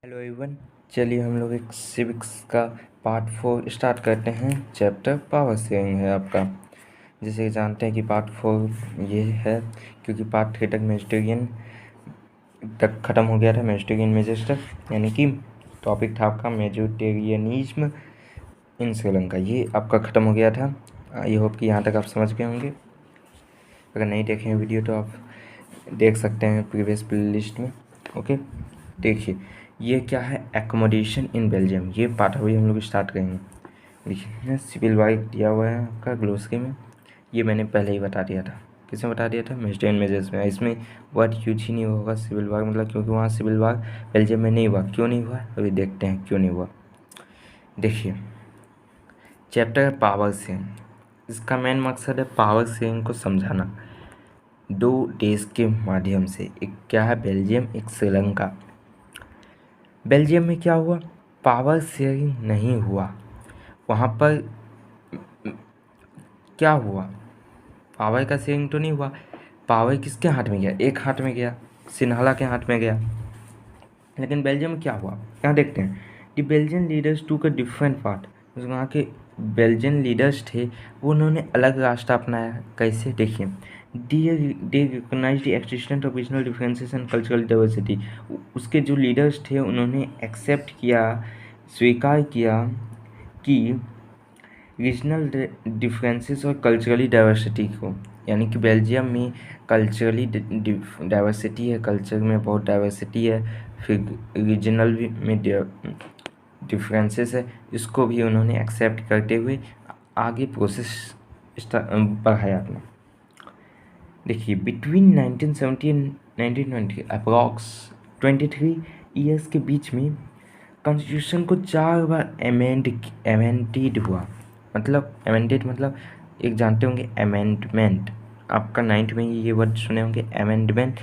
Hello everyone, चलिए हम लोग एक सिविक्स का पार्ट 4 स्टार्ट करते हैं। चैप्टर पावर शेयरिंग है आपका। जैसे जानते हैं कि पार्ट 4 ये है क्योंकि पार्ट 3 तक मेजिटेरियन तक ख़त्म हो गया था। मेजिटेरियन मेजर्स तक, यानी कि टॉपिक था आपका मेजिटेरियनिज्म इन श्रीलंका, ये आपका ख़त्म हो गया था। आई होप कि यहाँ तक आप समझ गए होंगे। अगर नहीं देखे हैं वीडियो तो आप देख सकते हैं प्रीवियस प्लेलिस्ट में। ओके, देखिए ये क्या है, एकोमोडेशन इन बेल्जियम। ये पार्ट अभी हम लोग स्टार्ट करेंगे। देखिए सिविल वाइक दिया हुआ है आपका ग्लोसरी में। ये मैंने पहले ही बता दिया था। किसमें बता दिया था? मेजिटेरियन मेजर्स में। इसमें वर्ड यूज ही नहीं होगा सिविल वार, मतलब क्योंकि वहाँ सिविल वार बेल्जियम में नहीं हुआ। क्यों नहीं हुआ अभी देखते हैं क्यों नहीं हुआ। देखिए चैप्टर है पावर शेयरिंग। इसका मेन मकसद है पावर शेयरिंग को समझाना दो देश के माध्यम से। एक क्या है बेल्जियम, एक श्रीलंका। बेल्जियम में क्या हुआ, पावर शेयरिंग नहीं हुआ। वहाँ पर क्या हुआ, पावर का शेयरिंग तो नहीं हुआ। पावर किसके हाथ में गया? एक हाथ में गया, सिन्हाला के हाथ में गया। लेकिन बेल्जियम में क्या हुआ, यहाँ देखते हैं। द बेल्जियन लीडर्स टूक अ डिफरेंट पाथ। वहाँ के बेल्जियन लीडर्स थे, वो उन्होंने अलग रास्ता अपनाया। कैसे? देखिए, they recognise the existence of regional differences and cultural diversity. उसके जो लीडर्स थे उन्होंने एक्सेप्ट किया, स्वीकार किया कि रीजनल डिफरेंसेस और कल्चरली डाइवर्सिटी को, यानी कि बेल्जियम में कल्चरली डाइवर्सिटी है, कल्चर में बहुत डाइवर्सिटी है, फिर रीजनल भी में डिफरेंसेस है। इसको भी उन्होंने एक्सेप्ट करते हुए आगे प्रोसेस बढ़ाया अपना। देखिए बिटवीन 1970 एंड 1920 अप्रॉक्स 23 ईयर्स के बीच में कॉन्स्टिट्यूशन को 4 बार अमेंडेड हुआ। मतलब अमेंडेड मतलब एक जानते होंगे अमेंडमेंट। आपका 9th में ये वर्ड सुने होंगे अमेंडमेंट।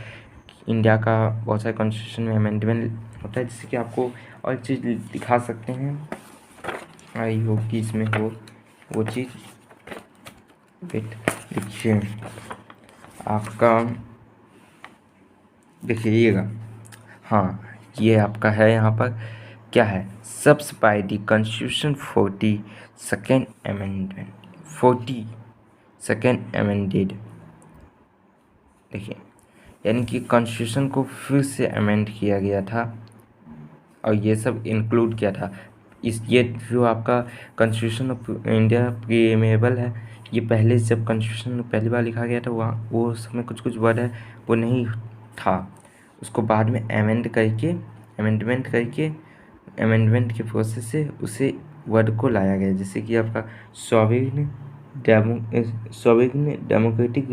इंडिया का बहुत सारे कॉन्स्टिट्यूशन में अमेंडमेंट होता है, जिससे कि आपको और चीज़ दिखा सकते हैं। आई होप कि इसमें हो वो चीज़। वेट, देखिए आपका, देखिएगा, हाँ ये आपका है यहाँ पर क्या है, subs by the constitution 42nd amendment, 42nd amended. देखिए यानी कि कॉन्स्टिट्यूशन को फिर से अमेंड किया गया था और ये सब इंक्लूड किया था। ये जो आपका कॉन्स्टिट्यूशन ऑफ इंडिया प्रीएमेबल है, ये पहले जब कॉन्स्टिट्यूशन पहली बार लिखा गया था वहाँ वो उसमें कुछ कुछ वर्ड है वो नहीं था। उसको बाद में अमेंडमेंट करके अमेंडमेंट के प्रोसेस से उसे वर्ड को लाया गया। जैसे कि आपका सॉवरेन डेमोक्रेटिक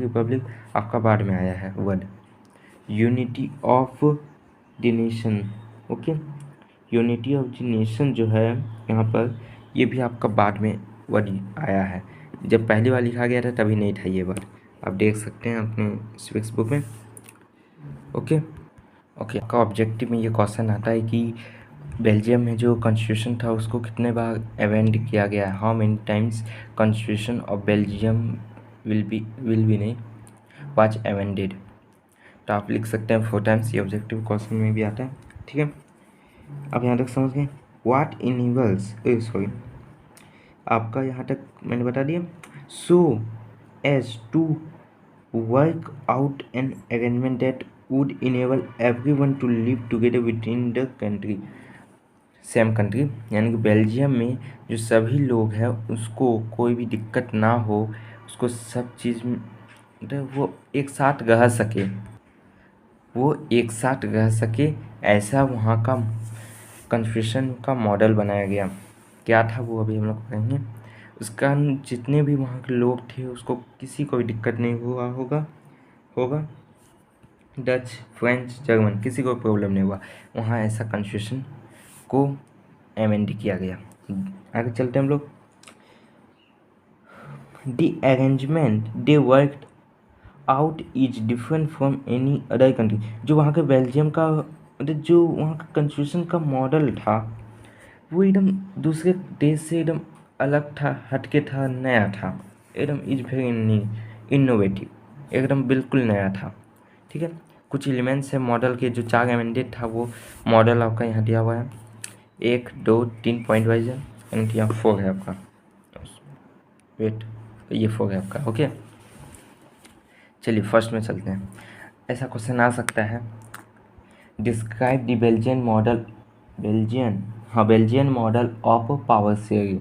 रिपब्लिक आपका बाद में आया है word. Unity of the nation, okay, unity of the nation जो है यहाँ पर, ये भी आपका बाद में वर्ड आया है। जब पहली बार लिखा गया था तभी नहीं था ये वर्ड। आप देख सकते हैं अपने सिविक्स बुक में। ओके ओके, आपका ऑब्जेक्टिव में ये क्वेश्चन आता है कि बेल्जियम में जो कॉन्स्टिट्यूशन था उसको कितने बार अमेंड किया गया है। How many times constitution of Belgium will be नहीं वाज अमेंडेड। तो आप लिख सकते हैं 4 टाइम्स। ये ऑब्जेक्टिव क्वेश्चन में भी आता है, ठीक है। अब यहाँ तक समझ गए। व्हाट इनेबल्स, सॉरी, आपका यहाँ तक मैंने बता दिया। So as to work out an arrangement that would enable everyone to live together with in the country, same country, यानी कि बेल्जियम में जो सभी लोग हैं उसको कोई भी दिक्कत ना हो, उसको सब चीज़ वो एक साथ रह सके, ऐसा वहाँ का कॉन्स्टिट्यूशन का मॉडल बनाया गया। क्या था वो अभी हम लोग कहेंगे। उसका जितने भी वहाँ के लोग थे उसको किसी को भी दिक्कत नहीं हुआ होगा। डच, फ्रेंच, जर्मन, किसी को प्रॉब्लम नहीं हुआ। वहाँ ऐसा कॉन्स्टिट्यूशन को अमेंड किया गया। आगे चलते हैं हम लोग। The arrangement they worked out is different from any other country. जो वहाँ के बेल्जियम का, मतलब जो वहाँ का कॉन्स्टिट्यूशन का मॉडल था वो एकदम दूसरे देश से एकदम अलग था, हटके था, नया था। एकदम इज वेरी इनोवेटिव, एकदम बिल्कुल नया था, ठीक है। कुछ एलिमेंट्स है मॉडल के, जो 4 अमेंडेड था वो मॉडल आपका यहाँ दिया हुआ है, 1 2 3 पॉइंट वाइज है, यानी कि यहाँ 4 है आपका, वेट ये 4 है आपका। ओके, चलिए फर्स्ट में चलते हैं। ऐसा क्वेश्चन आ सकता है, describe the Belgian model, Belgian model of power sharing,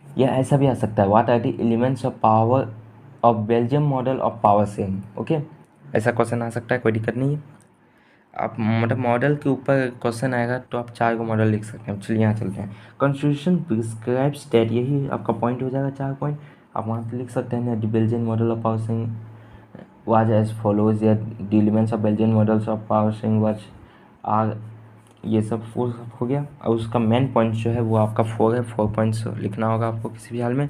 या ऐसा भी आ सकता है, what are the elements of power of Belgium model of power sharing. Okay, ऐसा क्वेश्चन आ सकता है, कोई दिक्कत नहीं है। आप मतलब मॉडल के ऊपर क्वेश्चन आएगा तो आप 4 को मॉडल लिख सकते हैं। चलिए यहाँ चलते हैं। कॉन्स्टिट्यूशन प्रिस्क्राइब्स दैट, यही आपका पॉइंट हो जाएगा, 4 पॉइंट आप वहाँ पे लिख सकते हैं। The Belgian model of power sharing was as follows, या the elements of Belgian models of power sharing was are, ये सब 4 हो गया। और उसका मेन पॉइंट जो है वो आपका 4 है, 4 पॉइंट्स लिखना होगा आपको किसी भी हाल में,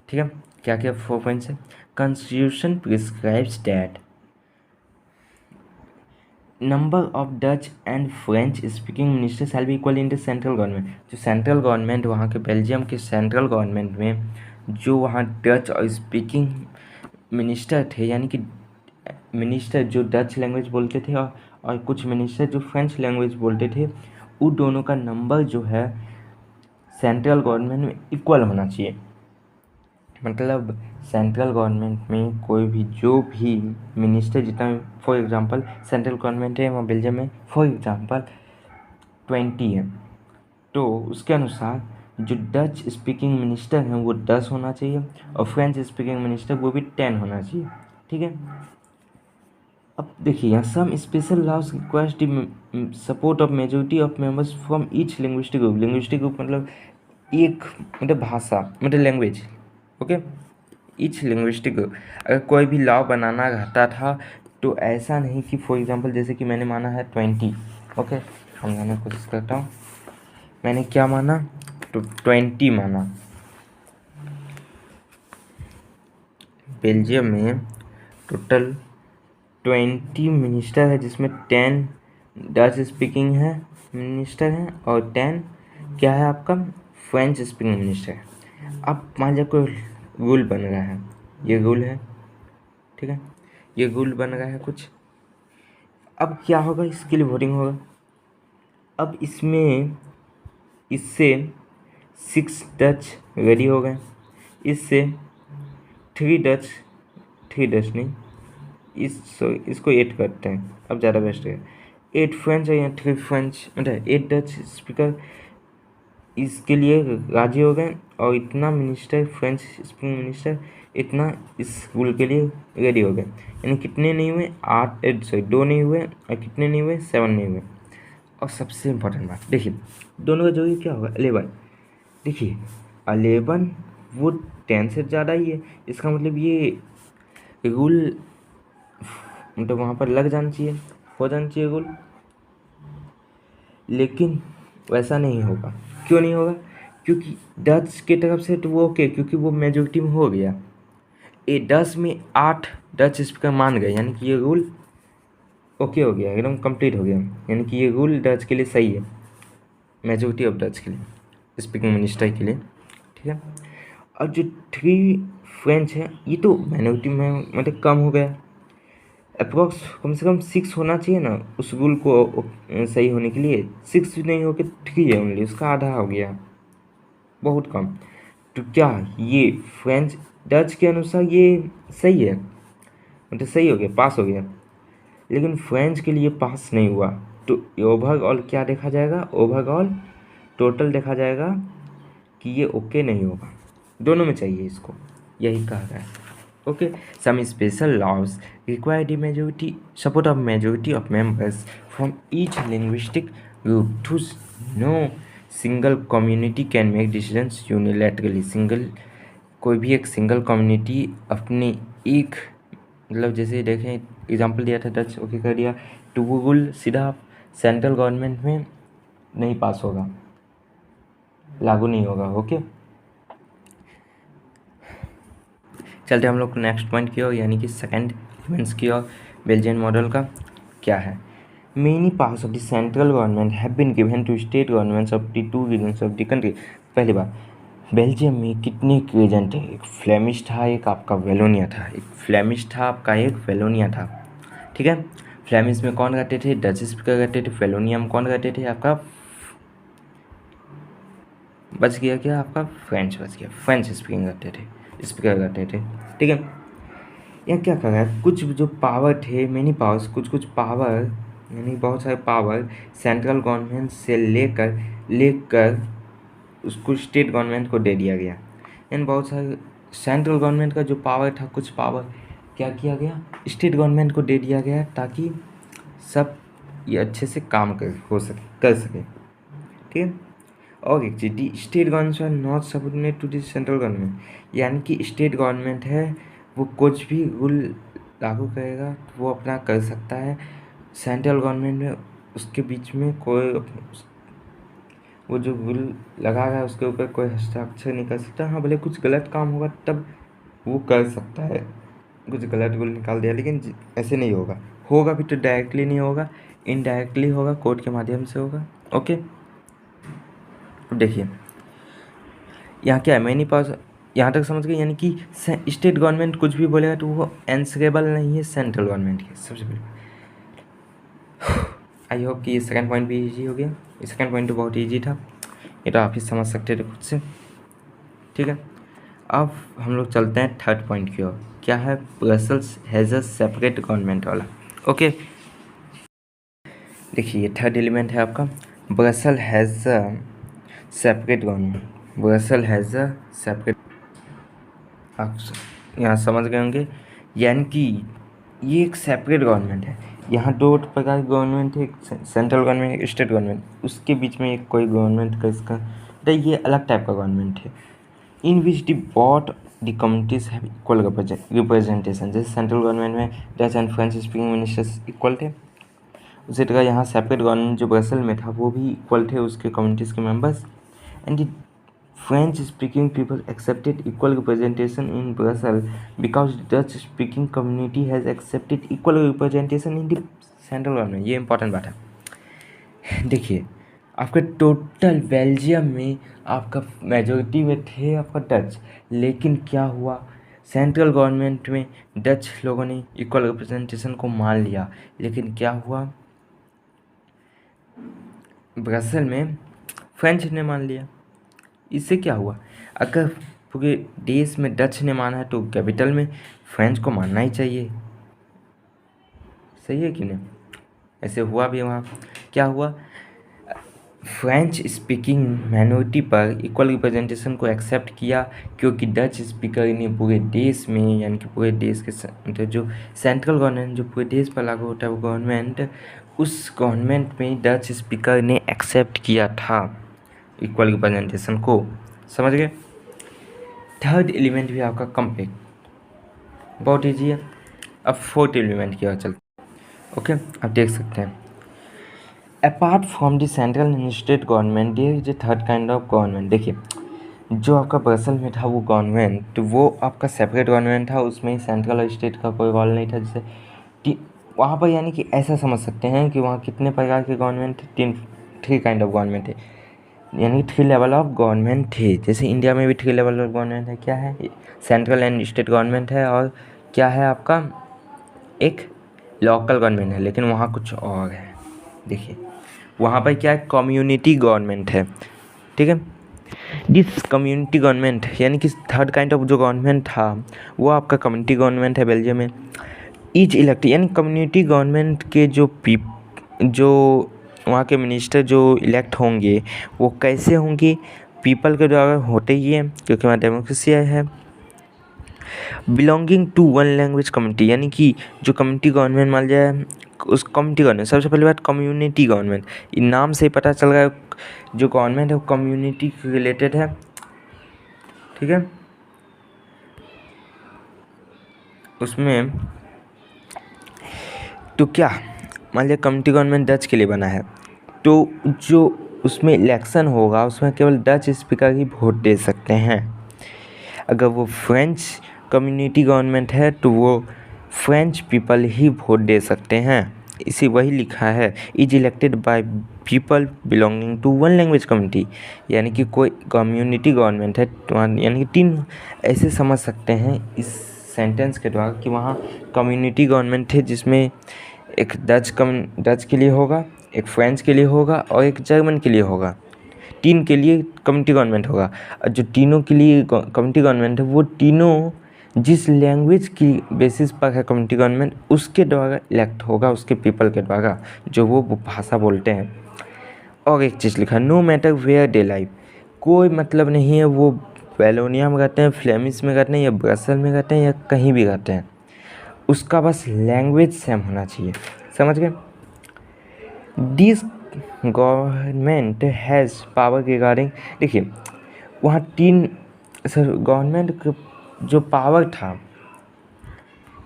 ठीक है। क्या क्या 4 पॉइंट्स है? Constitution prescribes that number of Dutch and French speaking minister shall be equal in the central government. जो सेंट्रल गवर्नमेंट वहाँ के बेल्जियम के सेंट्रल गवर्नमेंट में जो वहाँ डच और स्पीकिंग मिनिस्टर थे, यानी कि मिनिस्टर जो डच लैंग्वेज बोलते थे और कुछ मिनिस्टर जो फ्रेंच लैंग्वेज बोलते थे, उन दोनों का नंबर जो है सेंट्रल गवर्नमेंट में इक्वल होना चाहिए। मतलब सेंट्रल गवर्नमेंट में कोई भी जो भी मिनिस्टर जितना, फॉर एग्जांपल सेंट्रल गवर्नमेंट है वहाँ बेल्जियम में फॉर एग्जांपल 20 है, तो उसके अनुसार जो डच स्पीकिंग मिनिस्टर हैं वो 10 होना चाहिए और फ्रेंच स्पीकिंग मिनिस्टर वो भी 10 होना चाहिए, ठीक है। अब देखिए यहाँ some special laws requires the support of majority of members from each linguistic group. Linguistic group मतलब एक, मतलब भाषा, मतलब language, okay. Each linguistic group, अगर कोई भी लॉ बनाना रहता था तो ऐसा नहीं कि फॉर एग्जांपल जैसे कि मैंने माना है 20, ओके, समझाने की कोशिश करता हूँ। मैंने क्या माना, तो 20 माना। बेल्जियम में टोटल 20 मिनिस्टर है, जिसमें 10 डच स्पीकिंग है मिनिस्टर हैं और 10 क्या है आपका फ्रेंच स्पीकिंग मिनिस्टर है। अब मान लीजिए कोई रूल बन रहा है, ये रूल है, ठीक है, ये रूल बन रहा है कुछ। अब क्या होगा, इसके लिए वोटिंग होगा। अब इसमें इससे 6 डच रेडी हो गए, इससे 3 डच नहीं, इसको 8 करते हैं, अब ज़्यादा बेस्ट है। 8 फ्रेंच है या 3 फ्रेंच, मतलब 8 डच स्पीकर इसके लिए राजी हो गए और इतना मिनिस्टर फ्रेंच स्पीकिंग मिनिस्टर इतना इस रूल के लिए रेडी हो गए। यानी कितने नहीं हुए, 2 नहीं हुए, और कितने नहीं हुए, 7 नहीं हुए। और सबसे इम्पोर्टेंट बात देखिए, दोनों का जो क्या होगा 11, देखिए 11 वो 10 से ज़्यादा ही है, इसका मतलब ये रूल मतलब वहाँ पर लग जाना चाहिए, हो जाना चाहिए रूल, लेकिन वैसा नहीं होगा। क्यों नहीं होगा? क्योंकि डच के तरफ से तो वो ओके, क्योंकि वो मेजोरिटी में हो गया। 10 में 8 डच स्पीकर मान गए, यानी कि ये रूल ओके हो गया, एकदम कंप्लीट हो गया, यानी कि ये रूल डच के लिए सही है, मेजोरिटी ऑफ डच के लिए, स्पीकिंग मिनिस्टर के लिए, ठीक है। और जो 3 फ्रेंच है ये तो माइनॉरिटी में मतलब कम हो गया, अप्रॉक्स कम से कम 6 होना चाहिए ना उस रूल को सही होने के लिए। 6 नहीं हो के 3 है ओनली, उसका आधा हो गया, बहुत कम। तो क्या ये फ्रेंच डच के अनुसार ये सही है, मतलब सही हो गया, पास हो गया, लेकिन फ्रेंच के लिए पास नहीं हुआ। तो ओवरऑल क्या देखा जाएगा, ओवरऑल टोटल देखा जाएगा कि ये ओके नहीं होगा, दोनों में चाहिए इसको, यही कहा गया है। Okay, some special laws require the majority support of majority of members from each linguistic group to no single community can make decisions unilaterally. कोई भी एक सिंगल कम्युनिटी अपनी एक, मतलब जैसे देखें एग्जांपल दिया था डच, ओके कर दिया, तो वो रूल सीधा सेंट्रल गवर्नमेंट में नहीं पास होगा, लागू नहीं होगा। ओके, चलते हम लोग नेक्स्ट पॉइंट की ओर, यानी कि सेकंड एलिमेंट्स की ओर। बेल्जियन मॉडल का क्या है? Many parts of the central government have been given to state governments of the 2 regions of the country. पहली बार बेल्जियम में कितने रीजन थे? एक फ्लेमिश था, एक आपका वेलोनिया था, एक फ्लेमिश था आपका, एक वेलोनिया था, ठीक है। फ्लेमिश में कौन रहते थे? डच स्पीकर रहते थे। फेलोनियम कौन रहते थे? आपका बच गया क्या? आपका फ्रेंच बच गया। फ्रेंच स्पीकिंग करते थे, स्पीकर करते थे। ठीक है। यह क्या कर रहा है? कुछ जो पावर थे, मेनी पावर्स, कुछ पावर यानी बहुत सारे पावर सेंट्रल गवर्नमेंट से लेकर उसको स्टेट गवर्नमेंट को दे दिया गया। यानी बहुत सारे सेंट्रल गवर्नमेंट का जो पावर था, कुछ पावर क्या किया गया? स्टेट गवर्नमेंट को दे दिया गया, ताकि सब ये अच्छे से काम कर सके। ठीक है। और एक चीज, the state government are not subordinate to the central government, यानी कि स्टेट गवर्नमेंट है वो कुछ भी रूल लागू करेगा तो वो अपना कर सकता है। सेंट्रल गवर्नमेंट में उसके बीच में कोई वो जो रूल लगा रहा है उसके ऊपर कोई हस्ताक्षर नहीं कर सकता। हाँ, भले कुछ गलत काम होगा तब वो कर सकता है, कुछ गलत रूल निकाल दिया, लेकिन ऐसे नहीं होगा। होगा भी तो डायरेक्टली नहीं होगा, इनडायरेक्टली होगा, कोर्ट के माध्यम से होगा। ओके, देखिए यहाँ क्या है, मैनी पास यहाँ तक समझ गए। यानी कि स्टेट गवर्नमेंट कुछ भी बोलेगा तो वो आंसरेबल नहीं है सेंट्रल गवर्नमेंट के। सबसे पहले आई होप कि ये सेकंड पॉइंट भी ईजी हो गया। ये सेकंड पॉइंट तो बहुत ईजी था, ये तो आप ही समझ सकते थे खुद से। ठीक है, अब हम लोग चलते हैं थर्ड पॉइंट की ओर। क्या है? Brussels has a separate government वाला। ओके, देखिए थर्ड एलिमेंट है आपका, Brussels has a separate government. Brussels has a separate, आप यहाँ समझ गए होंगे, यानी कि ये एक सेपरेट गवर्नमेंट है। यहाँ दो प्रकार की गवर्नमेंट है, एक सेंट्रल गवर्नमेंट, एक स्टेट गवर्नमेंट, उसके बीच में एक कोई गवर्नमेंट का इसका तो ये अलग टाइप का गवर्नमेंट है। In which the both the communities have equal representation. जैसे सेंट्रल गवर्नमेंट में Dutch and French speaking ministers equal थे, उसी तरह यहाँ सेपरेट गवर्नमेंट जो ब्रसल में था वो भी इक्वल थे उसके कम्युनिटीज़ के members. And the French speaking people accepted equal representation in Brussels because the Dutch speaking community has accepted equal representation in the central government। ये इंपॉर्टेंट बात है। देखिए आपका टोटल बेल्जियम में आपका मेजोरिटी में थे आपका डच, लेकिन क्या हुआ, सेंट्रल गवर्नमेंट में डच लोगों ने इक्वल रिप्रेजेंटेशन को मान लिया, लेकिन क्या हुआ ब्रसल में फ्रेंच ने मान लिया। इससे क्या हुआ, अगर पूरे देश में डच ने माना है तो कैपिटल में फ्रेंच को मानना ही चाहिए। सही है कि नहीं? ऐसे हुआ भी वहाँ। क्या हुआ, फ्रेंच स्पीकिंग माइनॉरिटी पर इक्वल रिप्रेजेंटेशन को एक्सेप्ट किया, क्योंकि डच स्पीकर ने पूरे देश में, यानी कि पूरे देश के जो सेंट्रल गवर्नमेंट जो पूरे देश पर लागू होता है वो गवर्नमेंट, उस गवर्नमेंट में डच स्पीकर ने एक्सेप्ट किया था इक्वल रिप्रेजेंटेशन को। समझ गए? थर्ड एलिमेंट भी आपका कंप्लीट, बहुत ईजी है। अब फोर्थ एलिमेंट की ओर चलते हैं। ओके, आप देख सकते हैं, apart from the central and state government there is a third kind of government. देखिए जो आपका ब्रसल में था वो गवर्नमेंट, तो वो आपका सेपरेट गवर्नमेंट था, उसमें सेंट्रल और स्टेट का कोई रोल नहीं था। जैसे वहाँ पर यानी कि ऐसा समझ सकते हैं कि वहाँ कितने प्रकार के गवर्नमेंट थे, थ्री काइंड ऑफ गवर्नमेंट थे, यानी कि 3 लेवल ऑफ गवर्नमेंट थे। जैसे इंडिया में भी 3 लेवल ऑफ गवर्नमेंट है। क्या है? सेंट्रल एंड स्टेट गवर्नमेंट है, और क्या है आपका एक लोकल गवर्नमेंट है, लेकिन वहाँ कुछ और है। देखिए वहाँ पर क्या है, कम्युनिटी गवर्नमेंट है। ठीक है, दिस कम्युनिटी गवर्नमेंट यानी कि थर्ड काइंड ऑफ जो गवर्नमेंट था वो आपका कम्युनिटी गवर्नमेंट है बेल्जियम में। ईच इलेक्ट यानी कम्युनिटी गवर्नमेंट के जो वहाँ के मिनिस्टर जो इलेक्ट होंगे वो कैसे होंगे, पीपल के द्वारा होते ही है, क्योंकि वहाँ डेमोक्रेसी है। Belonging to one language community, यानी कि जो कम्युनिटी गवर्नमेंट मान जाए उस कम्युनिटी गवर्नमेंट, सबसे पहली बात कम्युनिटी गवर्नमेंट, नाम से ही पता चल रहा है जो गवर्नमेंट है वो कम्युनिटी से रिलेटेड है। ठीक है, उसमें तो क्या मान लिया कम्युनिटी गवर्नमेंट डच के लिए बना है, तो जो उसमें इलेक्शन होगा उसमें केवल डच स्पीकर ही वोट दे सकते हैं। अगर वो फ्रेंच कम्युनिटी गवर्नमेंट है तो वो फ्रेंच पीपल ही वोट दे सकते हैं। इसी वही लिखा है, is elected by people belonging to one language community, यानी कि कोई कम्युनिटी गवर्नमेंट है, यानी कि 3 ऐसे समझ सकते हैं इस सेंटेंस के द्वारा कि वहाँ कम्युनिटी गवर्नमेंट है, जिसमें एक डच के लिए होगा, एक फ्रेंच के लिए होगा और एक जर्मन के लिए होगा। 3 के लिए कम्युनिटी गवर्नमेंट होगा। और जो तीनों के लिए कम्युनिटी गवर्नमेंट है, वो तीनों जिस लैंग्वेज की बेसिस पर है कम्युनिटी गवर्नमेंट, उसके द्वारा इलेक्ट होगा, उसके पीपल के द्वारा जो वो भाषा बोलते हैं। और एक चीज़ लिखा, no matter where they live, कोई मतलब नहीं है वो वेलोनिया में रहते हैं, फ्लेमिश में रहते हैं, या ब्रसल में रहते हैं, या कहीं भी रहते हैं, उसका बस लैंग्वेज सेम होना चाहिए। समझ गए? This government has power regarding, देखिए वहाँ 3 गवर्नमेंट का जो पावर था,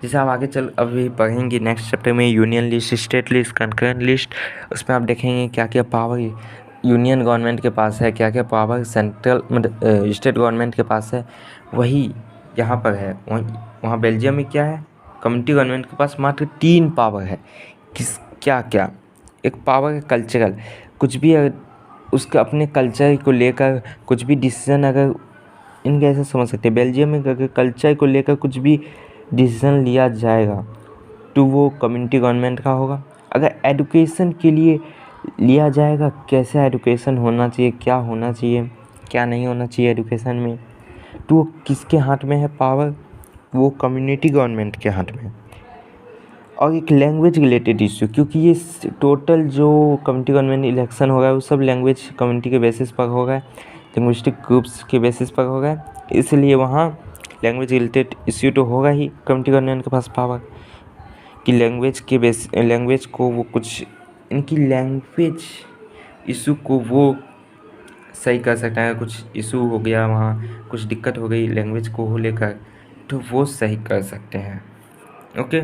जैसे आप आगे चल अभी पढ़ेंगे नेक्स्ट चैप्टर में, union list, state list, concurrent list, उसमें आप देखेंगे क्या क्या पावर यूनियन गवर्नमेंट के पास है, क्या क्या पावर सेंट्रल मतलब स्टेट गवर्नमेंट के पास है। वही यहाँ पर है। वहाँ बेल्जियम में क्या है, कम्युनिटी गवर्नमेंट के पास मात्र 3 पावर है। क्या क्या? एक पावर है कल्चरल, कुछ भी अगर उसका अपने कल्चर को लेकर कुछ भी डिसीजन, अगर इनके ऐसे समझ सकते हैं, बेल्जियम में अगर कल्चर को लेकर कुछ भी डिसीजन लिया जाएगा तो वो कम्युनिटी गवर्नमेंट का होगा। अगर एजुकेशन के लिए लिया जाएगा, कैसे एजुकेशन होना चाहिए, क्या होना चाहिए, क्या नहीं होना चाहिए एजुकेशन में, तो वो किसके हाथ में है पावर, वो कम्युनिटी गवर्नमेंट के हाथ में। और एक लैंग्वेज रिलेटेड इशू, क्योंकि ये टोटल जो कम्युनिटी गवर्नमेंट इलेक्शन होगा वो सब लैंग्वेज कम्युनिटी के बेसिस पर होगा, लिंग्विस्टिक ग्रुप्स के बेसिस पर होगा, इसलिए वहाँ लैंग्वेज रिलेटेड इश्यू तो होगा ही कम्युनिटी गवर्नमेंट के पास पावर कि लैंग्वेज को वो कुछ इनकी लैंग्वेज इशू को वो सही कर सकता है। कुछ इशू हो गया वहाँ, कुछ दिक्कत हो गई लैंग्वेज को लेकर, तो वो सही कर सकते हैं। ओके,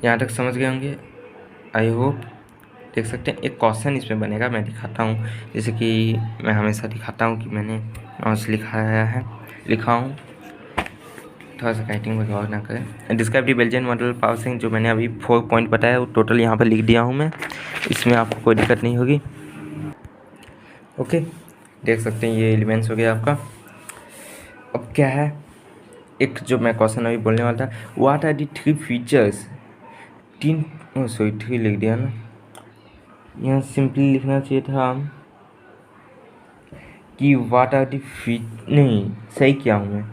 यहाँ तक समझ गए होंगे आई होप। देख सकते हैं एक क्वेश्चन इसमें बनेगा, मैं दिखाता हूँ, जैसे कि मैं हमेशा दिखाता हूँ कि मैंने नोट्स लिखा हूँ, थोड़ा सा राइटिंग में गौर ना करें। Describe the Belgian model power sink, जो मैंने अभी 4 पॉइंट बताया वो टोटल यहाँ पर लिख दिया हूँ मैं, इसमें आपको कोई दिक्कत नहीं होगी। ओके, देख सकते हैं ये एलिमेंट्स हो गया आपका। अब क्या है, एक जो मैं क्वेश्चन अभी बोलने वाला था, व्हाट आर दी 3 फीचर्स, 3 लिख दिया ना, यहाँ सिंपली लिखना चाहिए था कि व्हाट आर दी नहीं, सही किया हूँ मैं,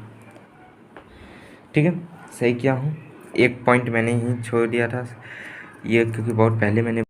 ठीक है सही किया हूँ। एक पॉइंट मैंने ही छोड़ दिया था ये, क्योंकि बहुत पहले मैंने